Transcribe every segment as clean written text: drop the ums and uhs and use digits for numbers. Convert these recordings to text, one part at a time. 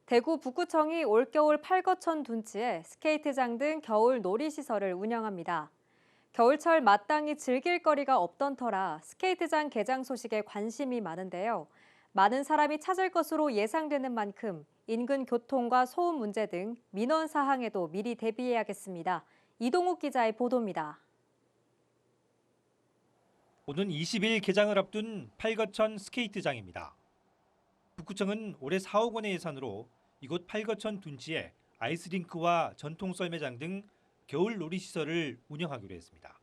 대구 북구청이 올겨울 팔거천 둔치에 스케이트장 등 겨울 놀이시설을 운영합니다. 겨울철 마땅히 즐길 거리가 없던 터라 스케이트장 개장 소식에 관심이 많은데요. 많은 사람이 찾을 것으로 예상되는 만큼 인근 교통과 소음 문제 등 민원 사항에도 미리 대비해야겠습니다. 이동욱 기자의 보도입니다. 오는 20일 개장을 앞둔 팔거천 스케이트장입니다. 북구청은 올해 4억 원의 예산으로 이곳 팔거천 둔치에 아이스링크와 전통 썰매장 등 겨울 놀이시설을 운영하기로 했습니다.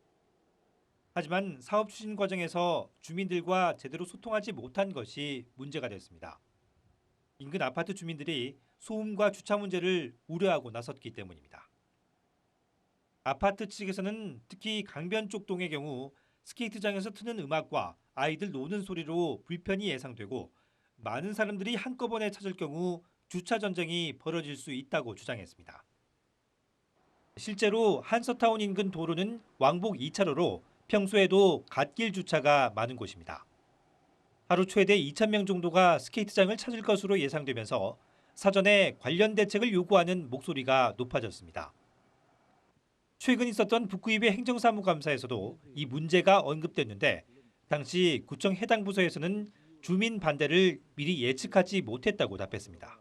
하지만 사업 추진 과정에서 주민들과 제대로 소통하지 못한 것이 문제가 됐습니다. 인근 아파트 주민들이 소음과 주차 문제를 우려하고 나섰기 때문입니다. 아파트 측에서는 특히 강변 쪽 동의 경우 스케이트장에서 트는 음악과 아이들 노는 소리로 불편이 예상되고 많은 사람들이 한꺼번에 찾을 경우 주차 전쟁이 벌어질 수 있다고 주장했습니다. 실제로 한서타운 인근 도로는 왕복 2차로로 평소에도 갓길 주차가 많은 곳입니다. 하루 최대 2,000명 정도가 스케이트장을 찾을 것으로 예상되면서 사전에 관련 대책을 요구하는 목소리가 높아졌습니다. 최근 있었던 북구입의 행정사무감사에서도 이 문제가 언급됐는데 당시 구청 해당 부서에서는 주민 반대를 미리 예측하지 못했다고 답했습니다.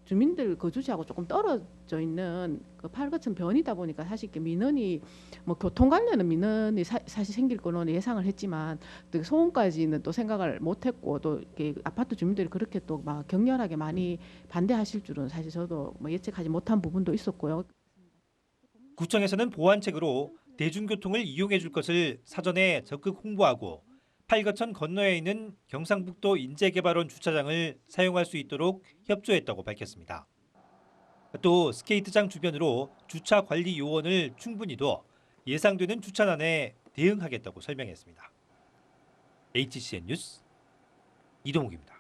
주민들 거주지하고 조금 떨어져 있는 그 팔거천 변이다 보니까 사실 이렇게 민원이 뭐 교통 관련은 민원이 사실 생길 거는 예상을 했지만 또 소음까지는 또 생각을 못했고 또 이렇게 아파트 주민들이 그렇게 또 막 격렬하게 많이 반대하실 줄은 사실 저도 뭐 예측하지 못한 부분도 있었고요. 구청에서는 보완책으로 대중교통을 이용해 줄 것을 사전에 적극 홍보하고 팔거천 건너에 있는 경상북도 인재개발원 주차장을 사용할 수 있도록 협조했다고 밝혔습니다. 또 스케이트장 주변으로 주차 관리 요원을 충분히 둬 예상되는 주차난에 대응하겠다고 설명했습니다. HCN 뉴스 이동욱입니다.